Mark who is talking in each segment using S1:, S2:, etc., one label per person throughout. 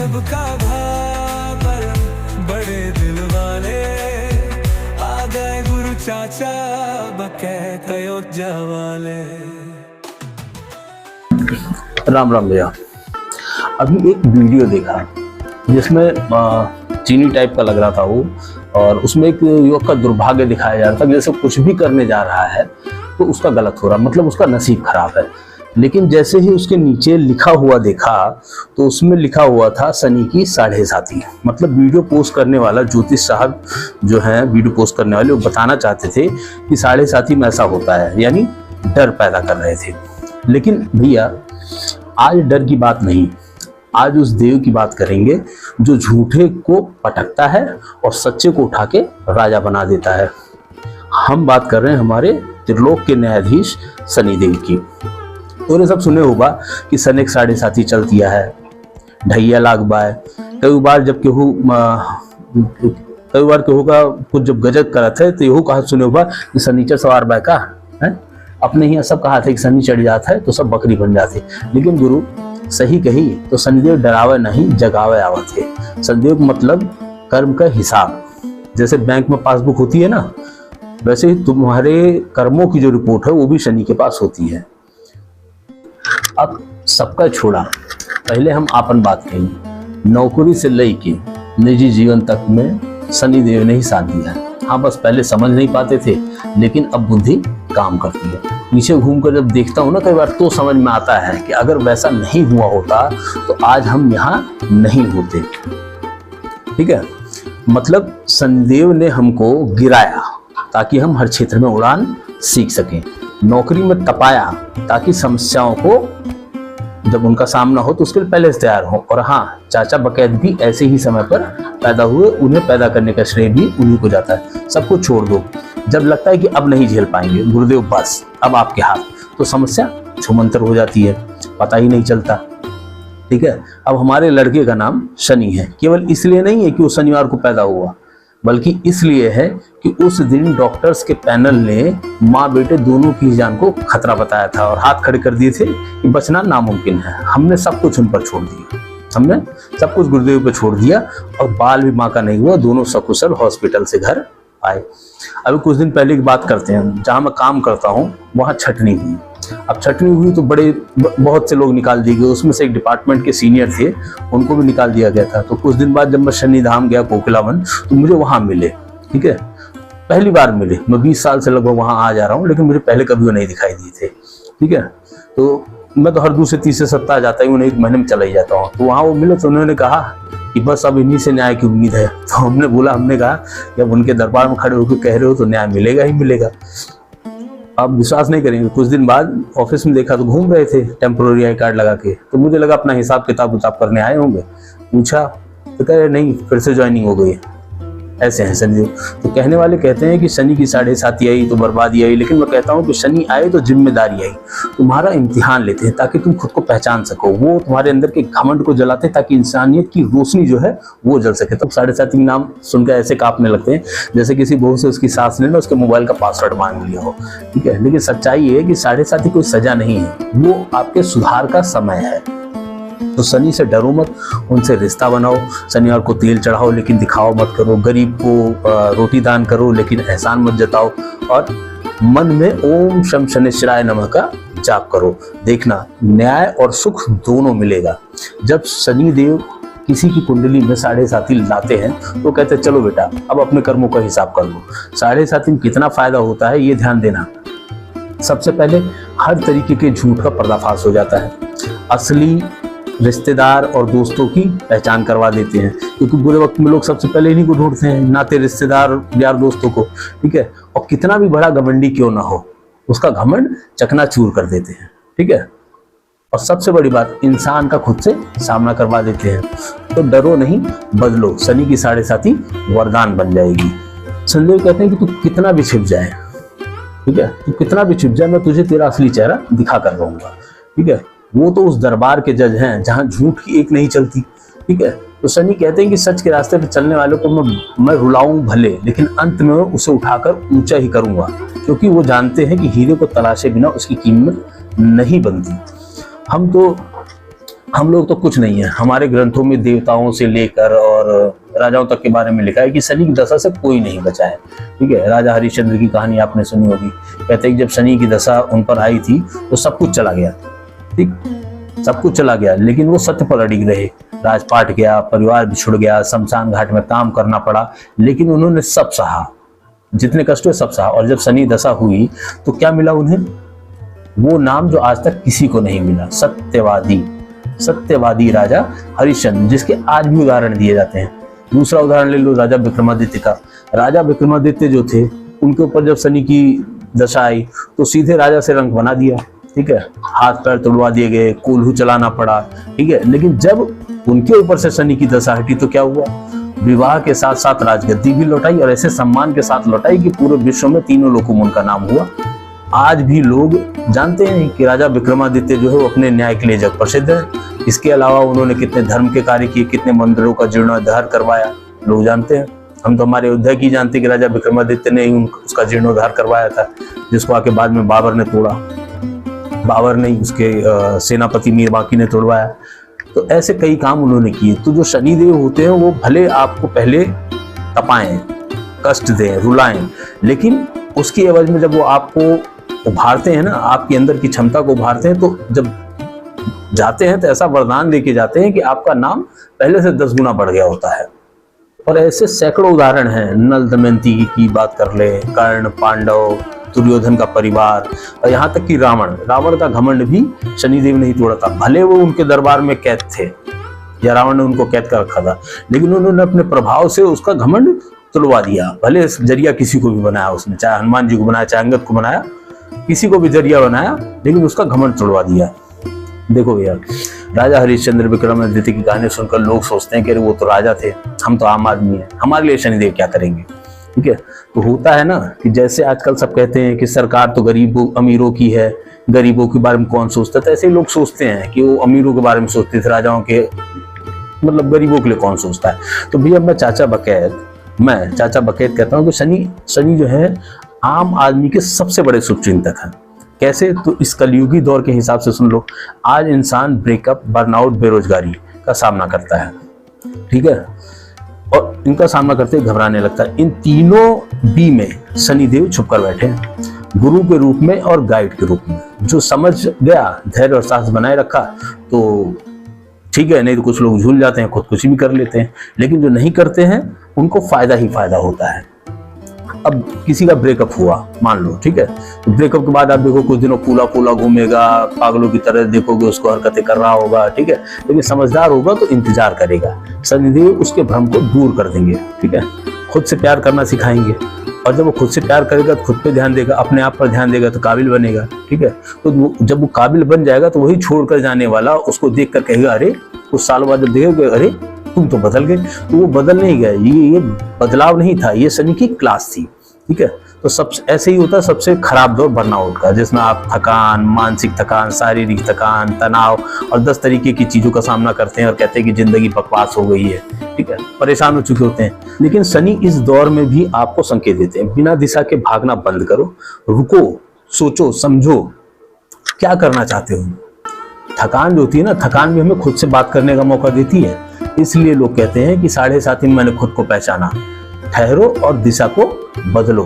S1: सबका भावर बड़े दिल वाले आ गए गुरु चाचा बकैत अयोध्या वाले।
S2: राम राम भैया। अभी एक वीडियो देखा जिसमें चीनी टाइप का लग रहा था वो, और उसमें एक युवक का दुर्भाग्य दिखाया जा रहा था। जैसे कुछ भी करने जा रहा है तो उसका गलत हो रहा, मतलब उसका नसीब खराब है। लेकिन जैसे ही उसके नीचे लिखा हुआ देखा तो उसमें लिखा हुआ था शनि की साढ़े साथी। मतलब वीडियो पोस्ट करने वाला ज्योतिष साहब जो है, वीडियो पोस्ट करने वाले, वो बताना चाहते थे कि साढ़े साथी में ऐसा होता है, यानी डर पैदा कर रहे थे। लेकिन भैया आज डर की बात नहीं, आज उस देव की बात करेंगे जो झूठे को पटकता है और सच्चे को उठा के राजा बना देता है। हम बात कर रहे हैं हमारे त्रिलोक के न्यायाधीश शनिदेव की। तो ये सब सुने होगा कि शनि साढ़े साथी चलतिया है, ढैया लाग बाय। कई बार जब केहू का कुछ जब गजब करत है तो यहू कहा सुने होगा कि शनिचर सवार बाय का है। अपने ही सब कहा था कि शनि चढ़ जाता है तो सब बकरी बन जाते। लेकिन गुरु सही कही तो शनिदेव डरावे नहीं जगावे आवत है। शनिदेव मतलब कर्म का हिसाब। जैसे बैंक में पासबुक होती है ना, वैसे ही तुम्हारे कर्मों की जो रिपोर्ट है वो भी शनि के पास होती है। अब सबका छोड़ा, पहले हम आपन बात कहेंगे। नौकरी से लेके निजी जीवन तक में शनिदेव ने ही साथ दिया है। हाँ, बस पहले समझ नहीं पाते थे, लेकिन अब बुद्धि काम करती है। नीचे घूमकर जब देखता हूँ ना कई बार, तो समझ में आता है कि अगर वैसा नहीं हुआ होता तो आज हम यहाँ नहीं होते। ठीक है, मतलब शनिदेव ने हमको गिराया ताकि हम हर क्षेत्र में उड़ान सीख सकें, नौकरी में तपाया ताकि समस्याओं को जब उनका सामना हो तो उसके लिए पहले से तैयार हो। और हाँ, चाचा बकैत भी ऐसे ही समय पर पैदा हुए, उन्हें पैदा करने का श्रेय भी उन्हीं को जाता है। सब कुछ छोड़ दो, जब लगता है कि अब नहीं झेल पाएंगे, गुरुदेव बस अब आपके हाथ, तो समस्या छुमंतर हो जाती है, पता ही नहीं चलता। ठीक है, अब हमारे लड़के का नाम शनि है। केवल इसलिए नहीं है कि वो शनिवार को पैदा हुआ, बल्कि इसलिए है कि उस दिन डॉक्टर्स के पैनल ने माँ बेटे दोनों की जान को खतरा बताया था और हाथ खड़े कर दिए थे कि बचना नामुमकिन है। हमने सब कुछ उन पर छोड़ दिया, हमने सब कुछ गुरुदेव पर छोड़ दिया, और बाल भी माँ का नहीं हुआ। दोनों सकुशल हॉस्पिटल से घर आए। अभी कुछ दिन पहले की बात करते हैं। जहाँ मैं काम करता हूँ वहाँ छटनी हुई। अब छटनी हुई तो बहुत से लोग निकाल दिए गए। उसमें से एक डिपार्टमेंट के सीनियर थे, उनको भी निकाल दिया गया था। तो कुछ दिन बाद जब मैं शनि धाम गया कोकिलावन, तो मुझे वहां मिले। ठीक है, पहली बार मिले। मैं 20 साल से लगभग वहां आ जा रहा हूँ, लेकिन मुझे पहले कभी वो नहीं दिखाई दिए थे। ठीक है, तो मैं तो हर दूसरे तीसरे सप्ताह जाता हूँ, नहीं महीने में चला ही जाता हूँ। तो वहां वो मिले तो उन्होंने कहा कि बस अब इन्हीं से न्याय की उम्मीद है। तो हमने कहा कि अब उनके दरबार में खड़े होकर कह रहे हो तो न्याय मिलेगा ही मिलेगा। आप विश्वास नहीं करेंगे, कुछ दिन बाद ऑफिस में देखा तो घूम रहे थे टेम्पोररी आई कार्ड लगा के। तो मुझे लगा अपना हिसाब किताब करने आए होंगे। पूछा तो कह रहे नहीं, फिर से ज्वाइनिंग हो गई। ऐसे हैं शनिदेव। तो कहने वाले कहते हैं कि शनि की साढ़े साथी आई तो बर्बादी आई, लेकिन मैं कहता हूँ कि शनि आए तो जिम्मेदारी आई। तुम्हारा इम्तिहान लेते हैं ताकि तुम खुद को पहचान सको। वो तुम्हारे अंदर के घमंड को जलाते हैं ताकि इंसानियत की रोशनी जो है वो जल सके। तो साढ़े साथी के नाम सुनकर ऐसे कांपने लगते हैं जैसे किसी बहू से उसकी सास ने ना उसके मोबाइल का पासवर्ड मांग लिया हो। ठीक है, लेकिन सच्चाई ये है कि साढ़े साथी कोई सजा नहीं है, वो आपके सुधार का समय है। तो शनि से डरो मत, उनसे रिश्ता बनाओ। शनिवार को तेल चढ़ाओ लेकिन दिखाओ मत करो। गरीब को रोटी दान करो लेकिन एहसान मत जताओ। और मन में ओम शम शनिश्चराय नमः का जाप करो। देखना न्याय और सुख दोनों मिलेगा। जब शनिदेव किसी की कुंडली में साढ़े साथी लाते हैं तो कहते हैं चलो बेटा अब अपने कर्मों का हिसाब कर लो। साढ़े साथी में कितना फायदा होता है ये ध्यान देना। सबसे पहले हर तरीके के झूठ का पर्दाफाश हो जाता है। असली रिश्तेदार और दोस्तों की पहचान करवा देते हैं, क्योंकि बुरे वक्त में लोग सबसे पहले इन्हीं को ढूंढते हैं, नाते रिश्तेदार यार दोस्तों को। ठीक है, और कितना भी बड़ा घमंडी क्यों ना हो, उसका घमंड चकनाचूर कर देते हैं। ठीक है, और सबसे बड़ी बात, इंसान का खुद से सामना करवा देते हैं। तो डरो नहीं, बदलो। शनि की साढ़े साथी वरदान बन जाएगी। शनिदेव कहते हैं कि तू कितना भी छिप जाए, ठीक है, तू कितना भी छिप जाए, मैं तुझे तेरा असली चेहरा दिखा कर रहूंगा। ठीक है, वो तो उस दरबार के जज हैं जहां झूठ की एक नहीं चलती। ठीक है, तो शनि कहते हैं कि सच के रास्ते पर चलने वालों को मैं रुलाऊं भले, लेकिन अंत में उसे उठाकर ऊंचा ही करूंगा, क्योंकि वो जानते हैं कि हीरे को तलाशे बिना उसकी कीमत नहीं बनती। हम तो हम लोग तो कुछ नहीं है, हमारे ग्रंथों में देवताओं से लेकर और राजाओं तक के बारे में लिखा है कि शनि की दशा से कोई नहीं बचा है। ठीक है, राजा हरिश्चंद्र की कहानी आपने सुनी होगी। कहते हैं कि जब शनि की दशा उन पर आई थी तो सब कुछ चला गया। ठीक, सब कुछ चला गया, लेकिन वो सत्य पर अड़िग रहे। राजपाट गया, परिवार बिछुड़ गया, शमशान घाट में काम करना पड़ा, लेकिन उन्होंने सब सहा, जितने कष्ट हुए सब सहा। और जब शनि दशा हुई तो क्या मिला उन्हें? वो नाम जो आज तक किसी को नहीं मिला, सत्यवादी। सत्यवादी राजा हरिश्चंद्र, जिसके आज भी उदाहरण दिए जाते हैं। दूसरा उदाहरण ले लो राजा विक्रमादित्य का। राजा विक्रमादित्य जो थे, उनके ऊपर जब शनि की दशा आई तो सीधे राजा से रंग बना दिया। ठीक है, हाथ पैर तोड़वा दिए गए, कोल्हू चलाना पड़ा। ठीक है, लेकिन जब उनके ऊपर से शनि की दशा हटी तो क्या हुआ? विवाह के साथ साथ राजगद्दी भी लौटाई, और ऐसे सम्मान के साथ लौटाई कि पूरे विश्व में तीनों लोगों में उनका नाम हुआ। आज भी लोग जानते हैं कि राजा विक्रमादित्य जो है वो अपने न्याय के लिए जग प्रसिद्ध है। इसके अलावा उन्होंने कितने धर्म के कार्य किए, कितने मंदिरों का जीर्णोद्धार करवाया, लोग जानते हैं। हम तो हमारे अयोध्या की जानते हैं कि राजा विक्रमादित्य ने ही उसका जीर्णोद्धार करवाया था, जिसको आके बाद में बाबर ने तोड़ा। बाबर ने, उसके सेनापति मीर बाकी ने तोड़वाया। तो ऐसे कई काम उन्होंने किए। तो जो शनिदेव होते हैं वो भले आपको पहले तपाएं, कष्ट दें, रुलाएं, लेकिन उसकी एवज में जब वो आपको उभारते हैं ना, आपके अंदर की क्षमता को उभारते हैं, तो जब जाते हैं तो ऐसा वरदान देके जाते हैं कि आपका नाम पहले से 10 गुना बढ़ गया होता है। और ऐसे सैकड़ों उदाहरण हैं। नल दमयंती की बात कर ले, कर्ण, पांडव, दुर्योधन का परिवार, और यहाँ तक कि रावण का घमंड भी शनिदेव ने ही तोड़ा था। भले वो उनके दरबार में कैद थे, या रावण ने उनको कैद कर रखा था, लेकिन उन्होंने अपने प्रभाव से उसका घमंड तुड़वा दिया। भले जरिया किसी को भी बनाया उसने, चाहे हनुमान जी को बनाया, चाहे अंगद को बनाया, किसी को भी जरिया बनाया, लेकिन उसका घमंड तुड़वा दिया। देखो भैया, राजा हरिश्चंद्र विक्रमादित्य की कहानी सुनकर लोग सोचते हैं कि वो तो राजा थे, हम तो आम आदमी हैं, हमारे लिए शनिदेव क्या करेंगे। ठीक है, तो होता है ना कि जैसे आजकल सब कहते हैं कि सरकार तो गरीबों अमीरों की है, गरीबों के बारे में कौन सोचता है, तो ऐसे लोग सोचते हैं कि वो अमीरों के बारे में सोचते थे, राजाओं के मतलब गरीबों के लिए कौन सोचता है। तो भैया मैं चाचा बकैत कहता हूँ कि शनि जो है आम आदमी के सबसे बड़े शुभचिंतक हैं। कैसे? तो इस कलयुगी दौर के हिसाब से सुन लो। आज इंसान ब्रेकअप, बर्नआउट, बेरोजगारी का सामना करता है। ठीक है, और इनका सामना करते ही घबराने लगता है। इन तीनों बी में शनिदेव छुप कर बैठे हैं, गुरु के रूप में और गाइड के रूप में। जो समझ गया, धैर्य और साहस बनाए रखा तो ठीक है, नहीं तो कुछ लोग झूल जाते हैं, खुदकुशी भी कर लेते हैं। लेकिन जो नहीं करते हैं उनको फायदा ही फायदा होता है। अब किसी का ब्रेकअप हुआ मान लो, ठीक है, तो ब्रेकअप के बाद आप देखो कुछ दिनों फूला घूमेगा, पागलों की तरह देखोगे उसको, हरकतें कर रहा होगा। ठीक है, लेकिन समझदार होगा तो इंतजार करेगा। शनिदेव उसके भ्रम को दूर कर देंगे। ठीक है, खुद से प्यार करना सिखाएंगे, और जब वो खुद से प्यार करेगा तो खुद पे ध्यान देगा, अपने आप पर ध्यान देगा तो काबिल बनेगा। ठीक है, तो जब वो काबिल बन जाएगा तो वही छोड़कर जाने वाला उसको देख कर कहेगा, अरे कुछ साल बाद जब देखेगा, अरे तुम तो बदल गए। तो वो बदल नहीं गए, ये बदलाव नहीं था, ये शनि की क्लास थी। ठीक है, तो सब ऐसे ही होता है। सबसे खराब दौर बर्नआउट का, जिसमें आप थकान, मानसिक थकान, शारीरिक थकान, तनाव और 10 तरीके की चीजों का सामना करते हैं और कहते हैं कि जिंदगी बकवास हो गई है। ठीक है, परेशान हो चुके होते हैं। लेकिन शनि इस दौर में भी आपको संकेत देते हैं, बिना दिशा के भागना बंद करो, रुको, सोचो, समझो क्या करना चाहते हो। थकान जो होती है ना, थकान भी हमें खुद से बात करने का मौका देती है। इसलिए लोग कहते हैं कि 7.5 में मैंने खुद को पहचाना। ठहरो और दिशा को बदलो।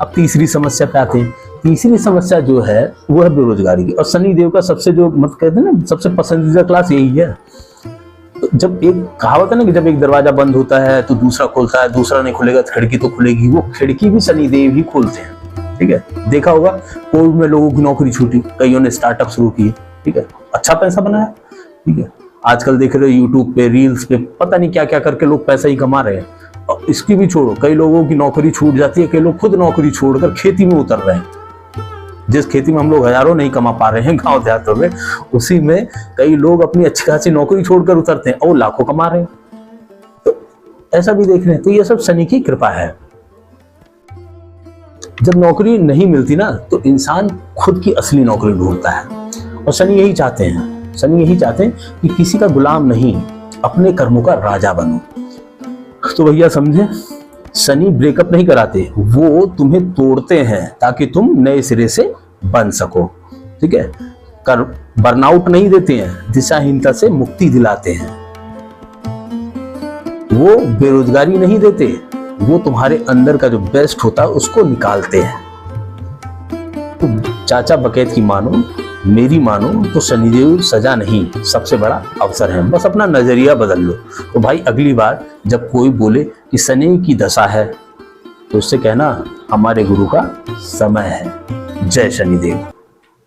S2: अब तीसरी समस्या पे आते हैं। तीसरी समस्या जो है वो है बेरोजगारी की। और शनि देव का सबसे जो मत कहते हैं ना, सबसे पसंदीदा क्लास यही है। तो जब एक कहावत है ना कि जब एक दरवाजा बंद होता है तो दूसरा खुलता है, दूसरा नहीं खुलेगा तो खिड़की तो खुलेगी। वो खिड़की भी शनि देव ही खोलते हैं। ठीक है, देखा होगा कोविड में लोगों की नौकरी छूटी, कईयों ने स्टार्टअप शुरू किए। ठीक है, अच्छा पैसा बनाया। ठीक है, आजकल देख रहे हो यूट्यूब पे, रील्स पे, पता नहीं क्या क्या करके लोग पैसा ही कमा रहे हैं। और इसकी भी छोड़ो, कई लोगों की नौकरी छूट जाती है, कई लोग खुद नौकरी छोड़कर खेती में उतर रहे हैं। जिस खेती में हम लोग हजारों नहीं कमा पा रहे हैं गांव देहातों में, उसी में कई लोग अपनी अच्छी खासी नौकरी छोड़कर उतरते हैं और लाखों कमा रहे हैं। तो ऐसा भी देख रहे हैं। तो ये सब शनि की कृपा है। जब नौकरी नहीं मिलती ना तो इंसान खुद की असली नौकरी ढूंढता है, और शनि यही चाहते हैं। शनि यही चाहते हैं कि किसी का गुलाम नहीं, अपने कर्मों का राजा बनो। तो भैया समझे, शनि ब्रेकअप नहीं कराते, वो तुम्हें तोड़ते हैं ताकि तुम नए सिरे से बन सको। ठीक है, कर बर्नआउट नहीं देते हैं, दिशाहीनता से मुक्ति दिलाते हैं। वो बेरोजगारी नहीं देते, वो तुम्हारे अंदर का जो बेस्ट होता है उसको निकालते हैं। तो चाचा बकैत की मानो, मेरी मानो तो शनिदेव सजा नहीं, सबसे बड़ा अवसर है। बस अपना नजरिया बदल लो। तो भाई अगली बार जब कोई बोले कि शनि की दशा है तो उससे कहना हमारे गुरु का समय है। जय शनिदेव।